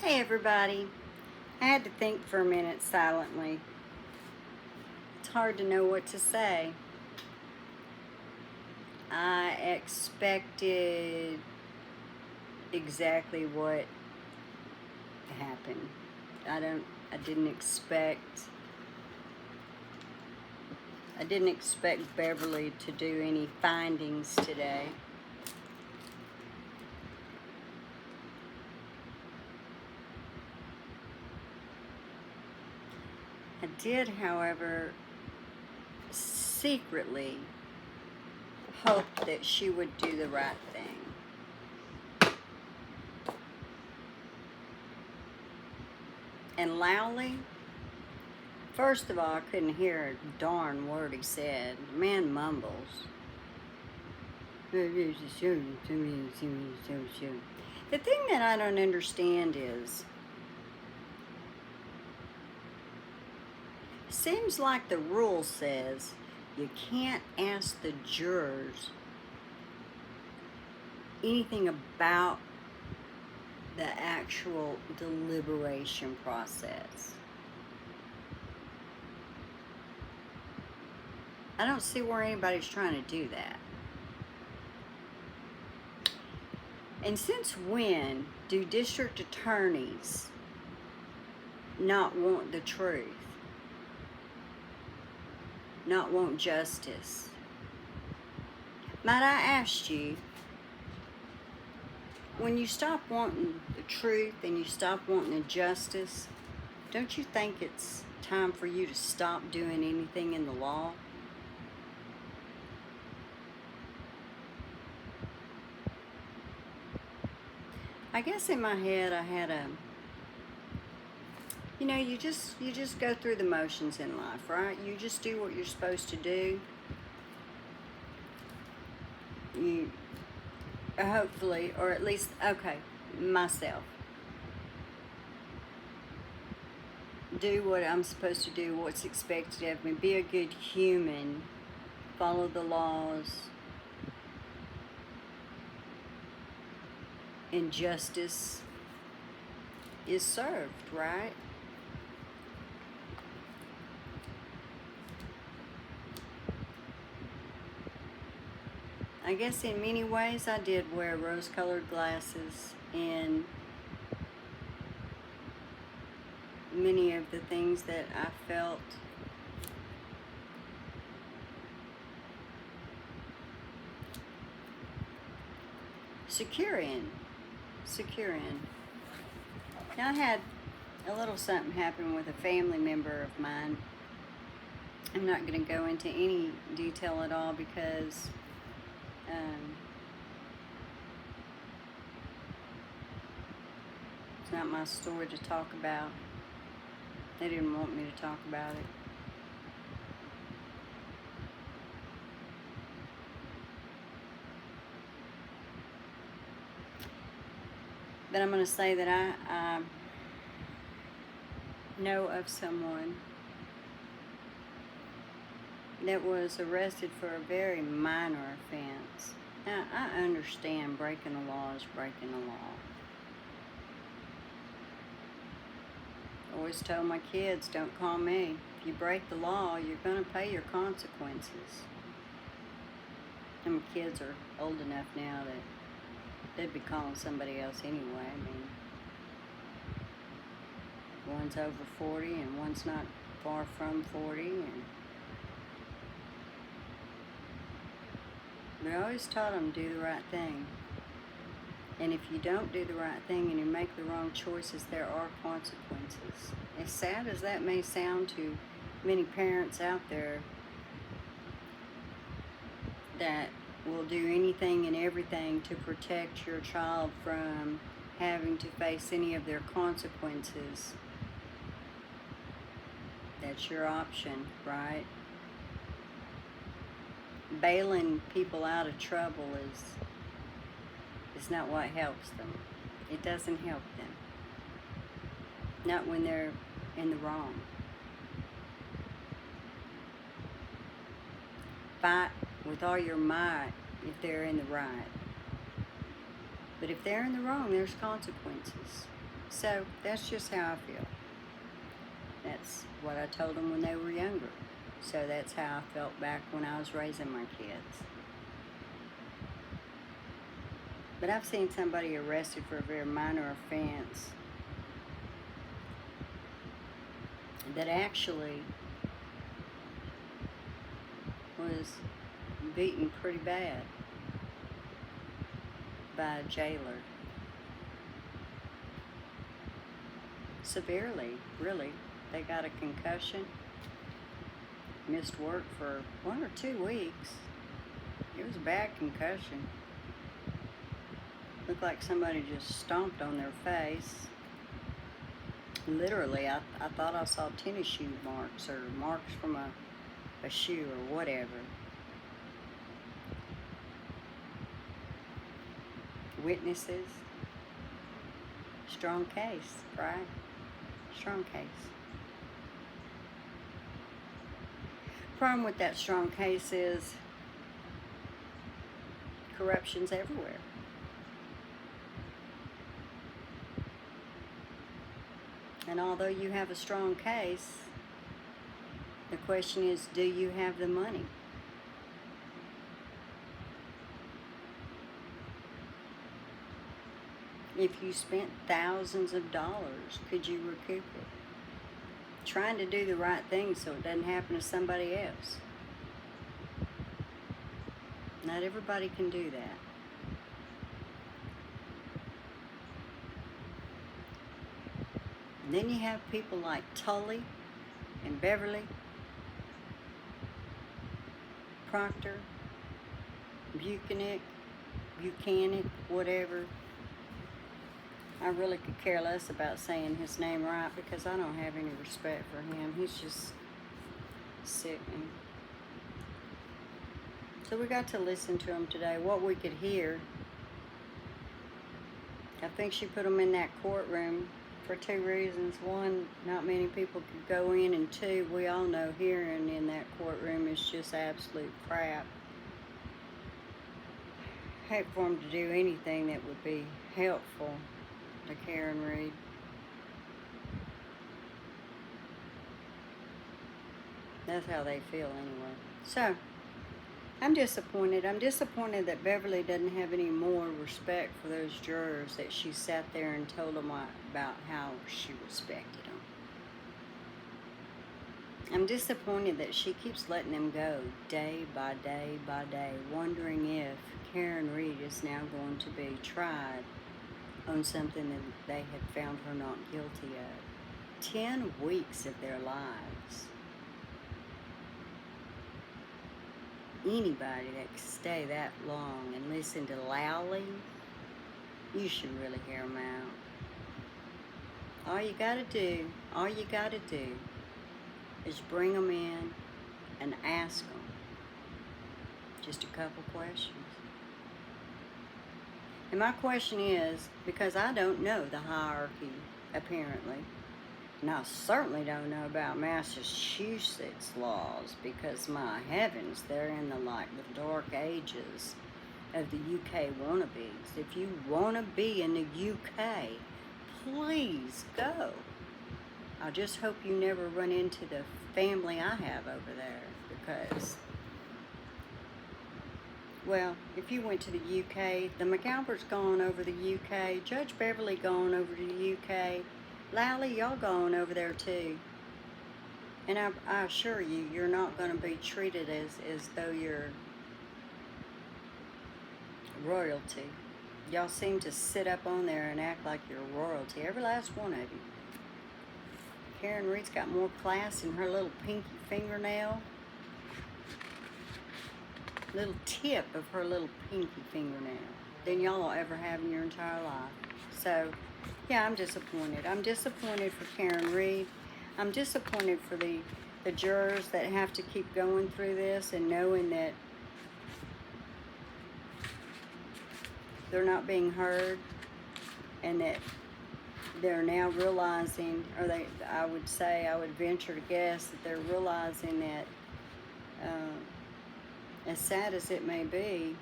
Hey everybody. I had to think for a minute silently. It's hard to know what to say. I expected exactly what happened. I didn't expect Beverly to do any findings today. I did, however, secretly hope that she would do the right thing. And Lally, first of all, I couldn't hear a darn word he said. The man mumbles. The thing that I don't understand is, seems like the rule says you can't ask the jurors anything about the actual deliberation process. I don't see where anybody's trying to do that. And since when do district attorneys not want the truth? Not want justice? Might I ask you, when you stop wanting the truth and you stop wanting the justice, don't you think it's time for you to stop doing anything in the law? I guess in my head I had you just go through the motions in life, right? You just do what you're supposed to do. You hopefully, or at least, okay, myself, do what I'm supposed to do, what's expected of me, be a good human, follow the laws, and justice is served, right? I guess in many ways I did wear rose-colored glasses in many of the things that I felt secure in. Now I had a little something happen with a family member of mine. I'm not going to go into any detail at all because it's not my story to talk about. They didn't want me to talk about it. But I'm going to say that I know of someone that was arrested for a very minor offense. Now, I understand breaking the law is breaking the law. I always tell my kids, don't call me. If you break the law, you're going to pay your consequences. And my kids are old enough now that they'd be calling somebody else anyway. I mean, one's over 40 and one's not far from 40. But I always taught them to do the right thing. And if you don't do the right thing and you make the wrong choices, there are consequences. As sad as that may sound to many parents out there that will do anything and everything to protect your child from having to face any of their consequences, that's your option, right? Bailing people out of trouble is not what helps them. It doesn't help them. Not when they're in the wrong. Fight with all your might if they're in the right. But if they're in the wrong, there's consequences. So that's just how I feel. That's what I told them when they were younger. So that's how I felt back when I was raising my kids. But I've seen somebody arrested for a very minor offense that actually was beaten pretty bad by a jailer. Severely, really. They got a concussion, missed work for 1 or 2 weeks. It was a bad concussion. Looked like somebody just stomped on their face. Literally, I thought I saw tennis shoe marks or marks from a shoe or whatever. Witnesses. Strong case, right? Strong case. Problem with that strong case is corruption's everywhere. And although you have a strong case, the question is, do you have the money? If you spent thousands of dollars, could you recoup it? Trying to do the right thing so it doesn't happen to somebody else. Not everybody can do that. And then you have people like Tully and Beverly, Proctor, Buchanan, whatever. I really could care less about saying his name right because I don't have any respect for him. He's just sickening. So we got to listen to him today. What we could hear, I think she put him in that courtroom for 2 reasons. One, not many people could go in, and 2, we all know hearing in that courtroom is just absolute crap. Hate for him to do anything that would be helpful to Karen Reed. That's how they feel anyway. So, I'm disappointed. I'm disappointed that Beverly doesn't have any more respect for those jurors, that she sat there and told them about how she respected them. I'm disappointed that she keeps letting them go day by day by day, wondering if Karen Reed is now going to be tried on something that they had found her not guilty of. 10 weeks of their lives. Anybody that can stay that long and listen to Lally, you should really hear them out. All you gotta do is bring them in and ask them just a couple questions. And my question is, because I don't know the hierarchy, apparently, and I certainly don't know about Massachusetts laws, because my heavens, they're in the dark ages of the UK wannabes. If you want to be in the UK, please go. I just hope you never run into the family I have over there, because, well, if you went to the UK, the McAlbert's gone over the UK, Judge Beverly gone over to the UK, Lally, y'all going over there too. And I assure you, you're not going to be treated as though you're royalty. Y'all seem to sit up on there and act like you're royalty, every last one of you. Karen Reed's got more class in her little pinky fingernail. Little tip of her little pinky fingernail than y'all will ever have in your entire life. So, yeah, I'm disappointed. I'm disappointed for Karen Reed. I'm disappointed for the jurors that have to keep going through this and knowing that they're not being heard, and that they're now realizing, or I would venture to guess that they're realizing that, as sad as it may be,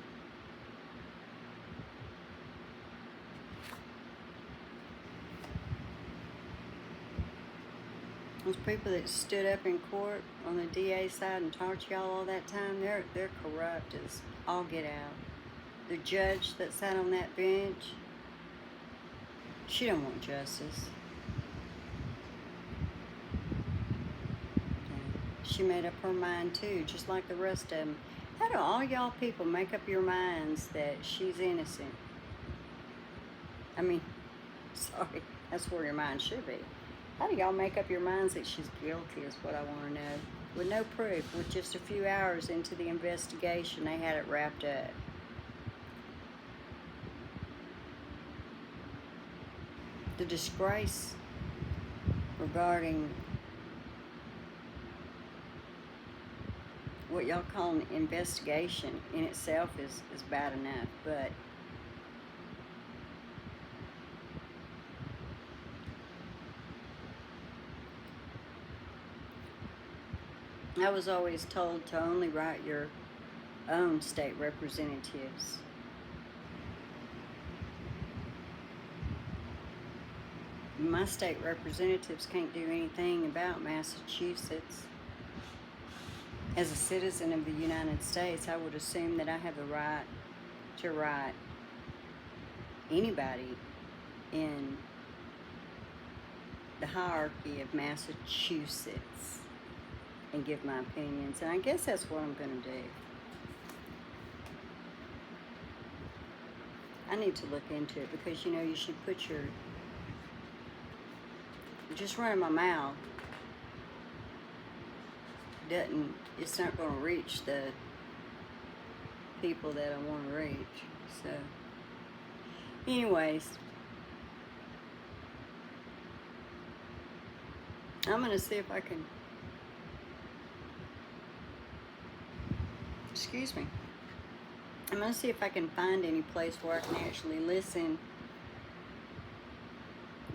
Those people that stood up in court on the DA side and talked to y'all all that time, they're corrupt as all get out. The judge that sat on that bench, she don't want justice. She made up her mind too, just like the rest of them. How do all y'all people make up your minds that she's innocent? I mean, sorry, that's where your mind should be. How do y'all make up your minds that she's guilty is what I want to know. With no proof, with just a few hours into the investigation, they had it wrapped up. The disgrace regarding what y'all call an investigation in itself is bad enough, but I was always told to only write your own state representatives. My state representatives can't do anything about Massachusetts. As a citizen of the United States, I would assume that I have the right to write anybody in the hierarchy of Massachusetts and give my opinions. And I guess that's what I'm going to do. I need to look into it because, you know, you should put your... Just running my mouth doesn't... It's not going to reach the people that I want to reach. So, anyways, I'm going to see if I can... Excuse me. I'm going to see if I can find any place where I can actually listen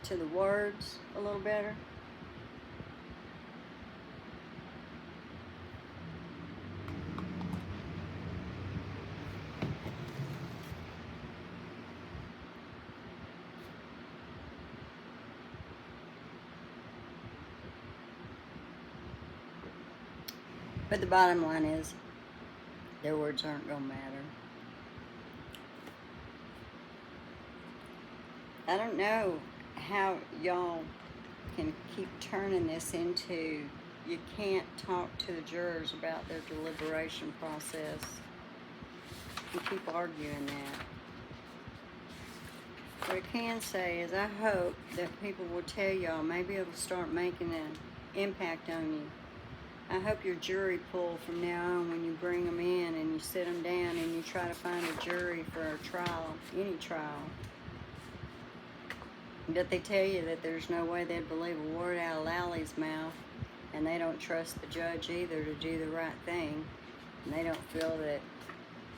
to the words a little better. But the bottom line is, their words aren't going to matter. I don't know how y'all can keep turning this into, you can't talk to the jurors about their deliberation process. You keep arguing that. What I can say is I hope that people will tell y'all, maybe it'll start making an impact on you. I hope your jury pool from now on, when you bring them in and you sit them down and you try to find a jury for a trial, any trial, that they tell you that there's no way they'd believe a word out of Lally's mouth, and they don't trust the judge either to do the right thing, and they don't feel that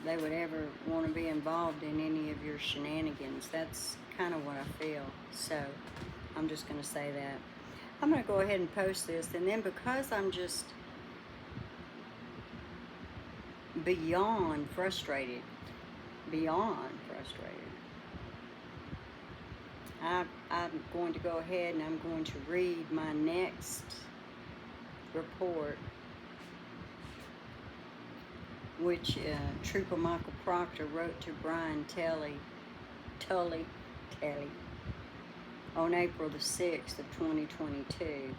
they would ever want to be involved in any of your shenanigans. That's kind of what I feel. So I'm just going to say that. I'm going to go ahead and post this, and then because I'm just beyond frustrated, I'm going to go ahead and I'm going to read my next report, which Trooper Michael Proctor wrote to Brian Tully on April the 6th of 2022.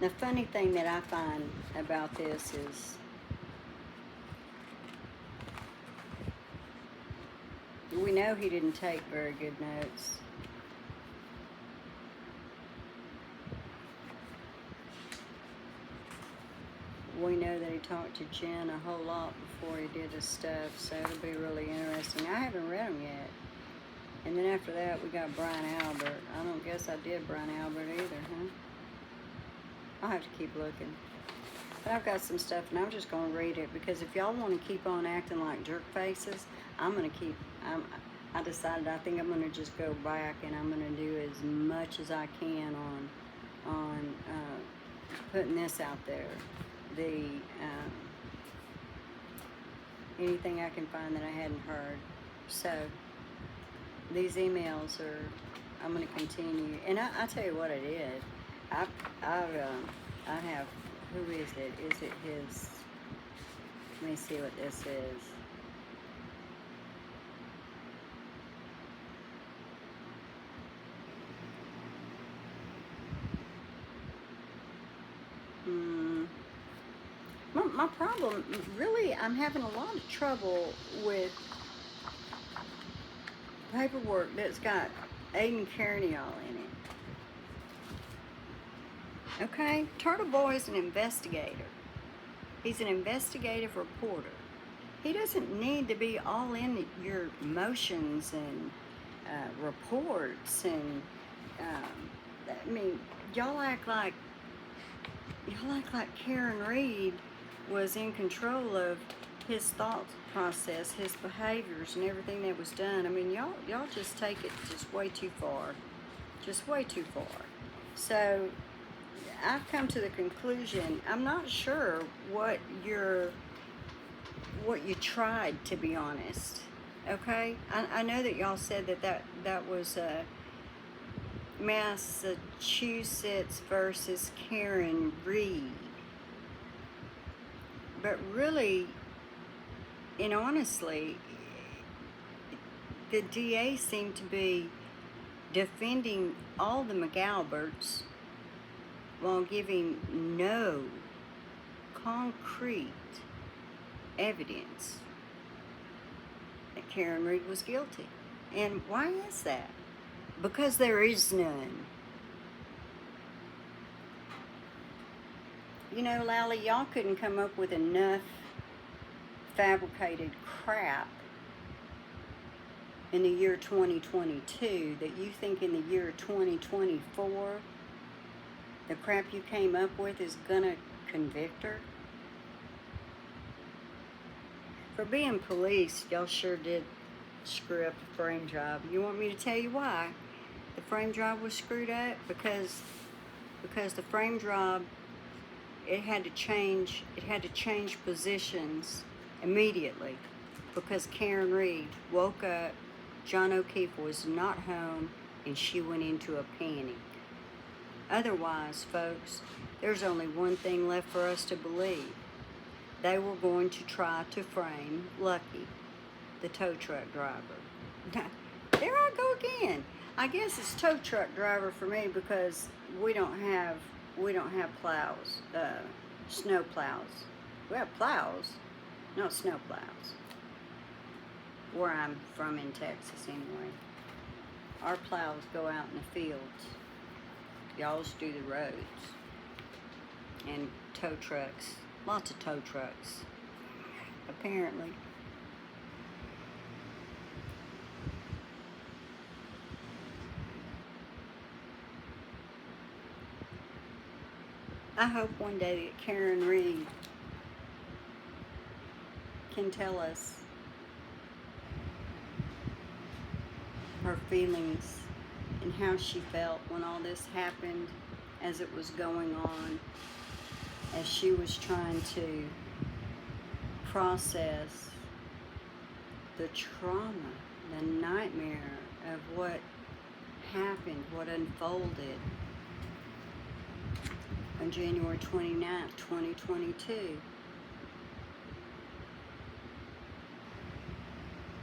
The funny thing that I find about this is we know he didn't take very good notes. We know that he talked to Jen a whole lot before he did his stuff, so it'll be really interesting. I haven't read them yet. And then after that, we got Brian Albert. I don't guess I did Brian Albert either, huh? I'll have to keep looking. But I've got some stuff, and I'm just going to read it, because if y'all want to keep on acting like jerk faces, I'm going to keep... I decided I think I'm going to just go back, and I'm going to do as much as I can on putting this out there. Anything I can find that I hadn't heard. So these emails are, I'm going to continue. And I tell you what I did. I, I have, who is it? Is it his, let me see what this is. My problem, really, I'm having a lot of trouble with paperwork that's got Aiden Carniol in it. Okay? Turtle Boy is an investigator. He's an investigative reporter. He doesn't need to be all in your motions and reports and I mean, y'all act like Karen Reed was in control of his thought process, his behaviors, and everything that was done. I mean, y'all just take it just way too far, just way too far. So I've come to the conclusion, I'm not sure what you tried, to be honest. Okay, I know that y'all said that was Massachusetts versus Karen Reed, but really, and honestly, the DA seemed to be defending all the McAlberts while giving no concrete evidence that Karen Reed was guilty. And why is that? Because there is none. You know, Lally, y'all couldn't come up with enough fabricated crap in the year 2022 that you think in the year 2024 the crap you came up with is gonna convict her? For being police, y'all sure did screw up the frame job. You want me to tell you why the frame job was screwed up? Because the frame job, it had to change positions immediately because Karen Reed woke up, John O'Keefe was not home, and she went into a panic. Otherwise, folks, there's only one thing left for us to believe. They were going to try to frame Lucky, the tow truck driver. There I go again. I guess it's tow truck driver for me because we don't have plows, snow plows. We have plows, no snow plows. Where I'm from in Texas anyway. Our plows go out in the fields. Y'all's do the roads. And tow trucks, lots of tow trucks, apparently. I hope one day that Karen Reed can tell us her feelings and how she felt when all this happened, as it was going on, as she was trying to process the trauma, the nightmare of what happened, what unfolded on January 29th, 2022.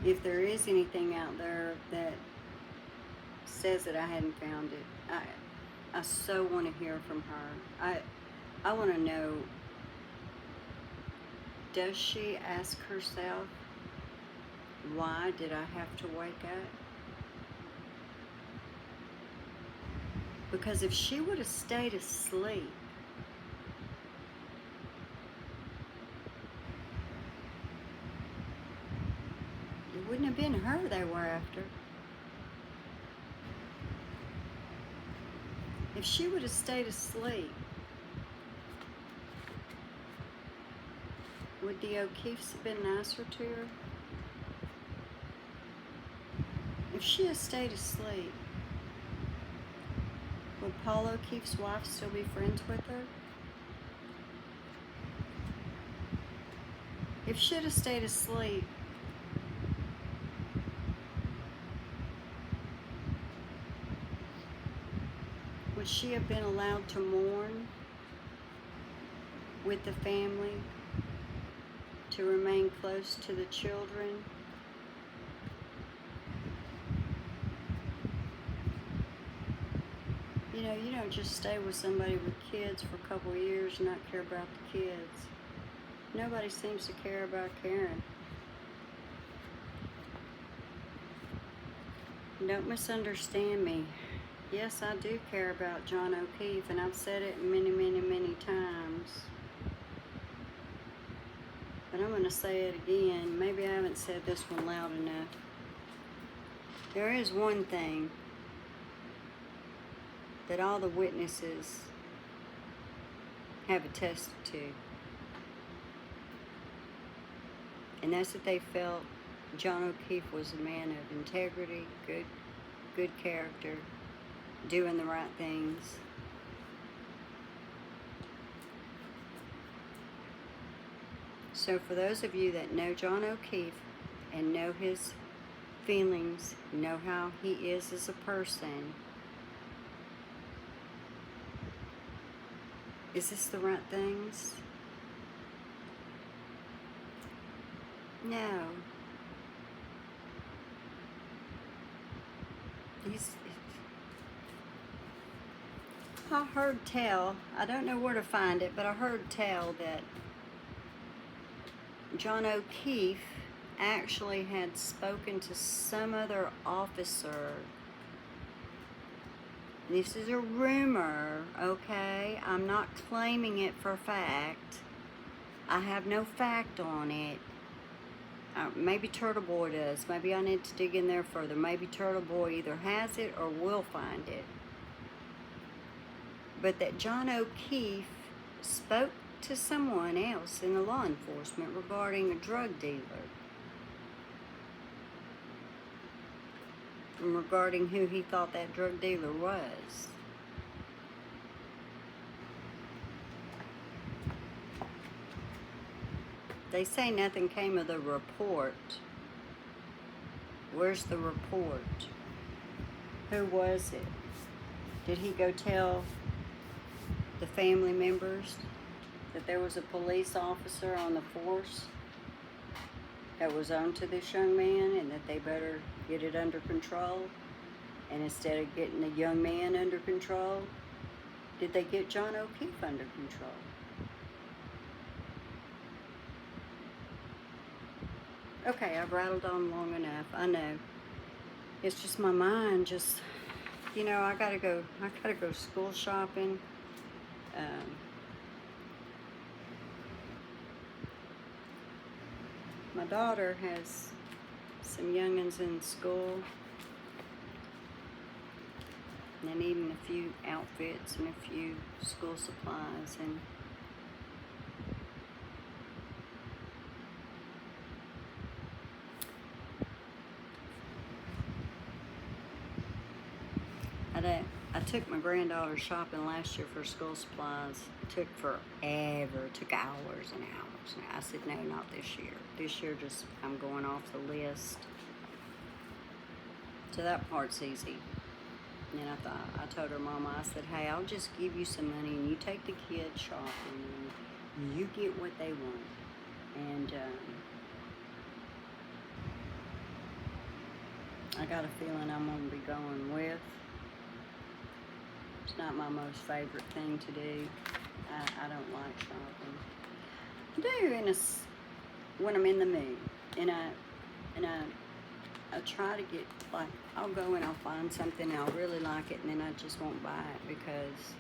If there is anything out there that says that I hadn't found it, I so want to hear from her. I want to know, does she ask herself, why did I have to wake up? Because if she would have stayed asleep, it wouldn't have been her they were after. If she would have stayed asleep, would the O'Keefes have been nicer to her? If she had stayed asleep, would Paul O'Keefe's wife still be friends with her? If she had stayed asleep, would she have been allowed to mourn with the family, to remain close to the children? You know, you don't just stay with somebody with kids for a couple of years and not care about the kids. Nobody seems to care about Karen. Don't misunderstand me. Yes, I do care about John O'Keefe, and I've said it many, many, many times. But I'm going to say it again. Maybe I haven't said this one loud enough. There is one thing that all the witnesses have attested to. And that's that they felt John O'Keefe was a man of integrity, good character, doing the right things. So for those of you that know John O'Keefe and know his feelings, know how he is as a person, is this the right things? No. I heard tell, I don't know where to find it, but I heard tell that John O'Keefe actually had spoken to some other officer. This is a rumor, okay? I'm not claiming it for fact. I have no fact on it. Maybe Turtle Boy does. Maybe I need to dig in there further. Maybe Turtle Boy either has it or will find it. But that John O'Keefe spoke to someone else in the law enforcement regarding a drug dealer. And regarding who he thought that drug dealer was. They say nothing came of the report. Where's the report? Who was it? Did he go tell the family members that there was a police officer on the force that was onto this young man and that they better get it under control? And instead of getting the young man under control, did they get John O'Keefe under control? Okay, I've rattled on long enough. I know. It's just my mind just, you know, I gotta go school shopping. My daughter has some youngins in school. And they need a few outfits and a few school supplies, and I took my granddaughter shopping last year for school supplies. It took forever. It took hours and hours. And I said, no, not this year. This year, just I'm going off the list. So that part's easy. And then I told her mama, I said, hey, I'll just give you some money and you take the kids shopping and you get what they want. And I got a feeling I'm going to be going with. It's not my most favorite thing to do. I don't like shopping. I do when I'm in the mood, and I try to get, like, I'll go and I'll find something and I'll really like it, and then I just won't buy it because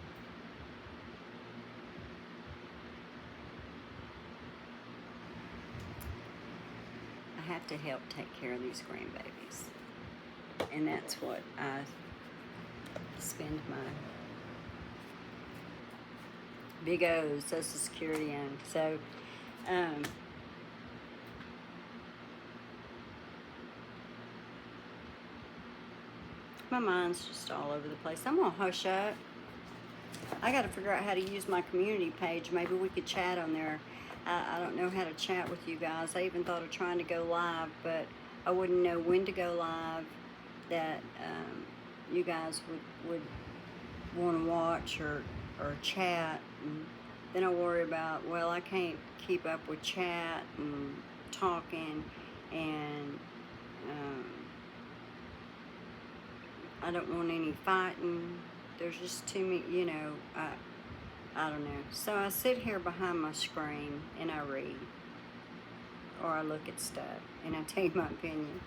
I have to help take care of these grandbabies, and that's what I spend my big O's Social Security on. So, my mind's just all over the place. I'm gonna hush up. I gotta figure out how to use my community page. Maybe we could chat on there. I don't know how to chat with you guys. I even thought of trying to go live, but I wouldn't know when to go live, that you guys would want to watch or chat. And then I worry about, well, I can't keep up with chat and talking, and I don't want any fighting. There's just too many, I don't know. So I sit here behind my screen and I read, or I look at stuff and I take my opinion.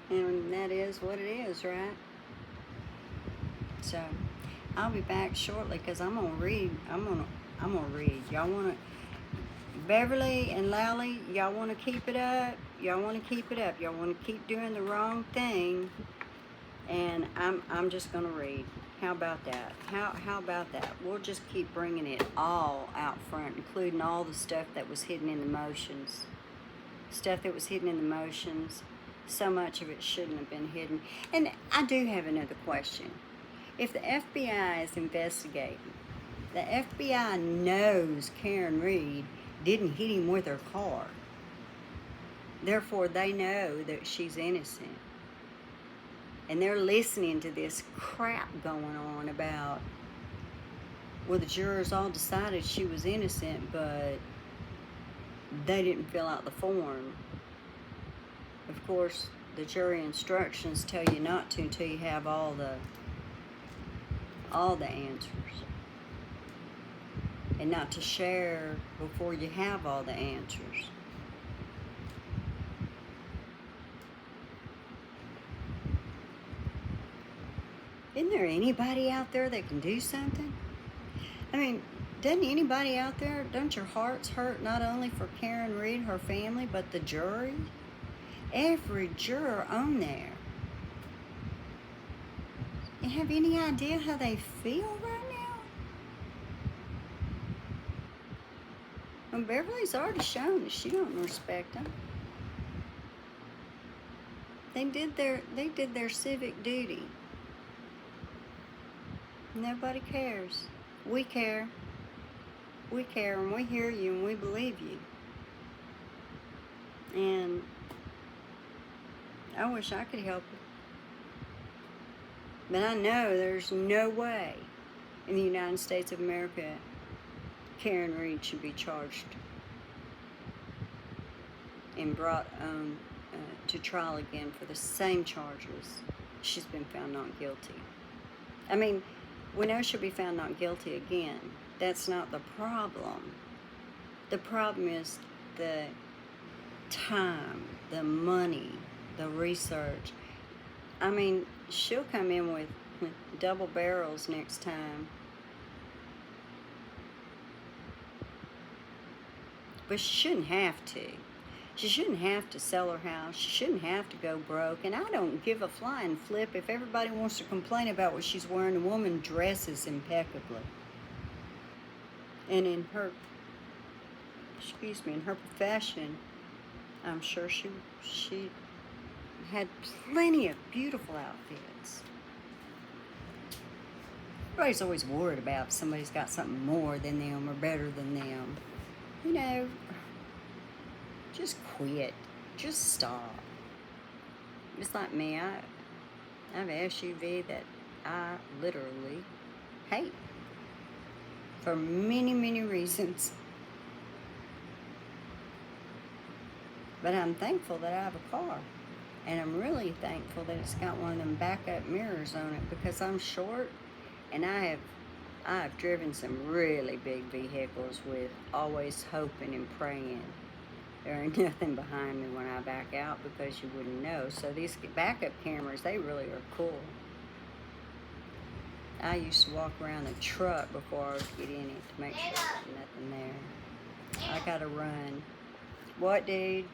And that is what it is, right? So I'll be back shortly because I'm gonna read. I'm gonna read. Y'all wanna, Beverly and Lally, y'all wanna keep it up? Y'all wanna keep it up? Y'all wanna keep doing the wrong thing? And I'm just gonna read. How about that? How about that? We'll just keep bringing it all out front, including all the stuff that was hidden in the motions. Stuff that was hidden in the motions. So much of it shouldn't have been hidden. And I do have another question. If the FBI is investigating, the FBI knows Karen Reed didn't hit him with her car. Therefore, they know that she's innocent. And they're listening to this crap going on about, well, the jurors all decided she was innocent, but they didn't fill out the form. Of course, the jury instructions tell you not to until you have all the answers. And not to share before you have all the answers. Isn't there anybody out there that can do something? I mean, doesn't anybody out there, don't your hearts hurt not only for Karen Reed, her family, but the jury? Every juror on there. You have any idea how they feel right now? Well, Beverly's already shown that she don't respect them. They did their civic duty. Nobody cares. We care. We care, and we hear you, and we believe you. And I wish I could help you. But I know there's no way in the United States of America Karen Reed should be charged and brought to trial again for the same charges. She's been found not guilty. I mean, we know she'll be found not guilty again. That's not the problem. The problem is the time, the money, the research. I mean, she'll come in with double barrels next time. But she shouldn't have to. She shouldn't have to sell her house. She shouldn't have to go broke. And I don't give a flying flip if everybody wants to complain about what she's wearing. The woman dresses impeccably. And in her profession, I'm sure she had plenty of beautiful outfits. Everybody's always worried about if somebody's got something more than them or better than them. You know, just quit. Just stop. It's like me. I have an SUV that I literally hate for many, many reasons. But I'm thankful that I have a car. And I'm really thankful that it's got one of them backup mirrors on it, because I'm short and I have driven some really big vehicles with always hoping and praying there ain't nothing behind me when I back out, because you wouldn't know. So these backup cameras, they really are cool. I used to walk around the truck before I would get in it to make sure there's nothing there. I gotta run. What, dude?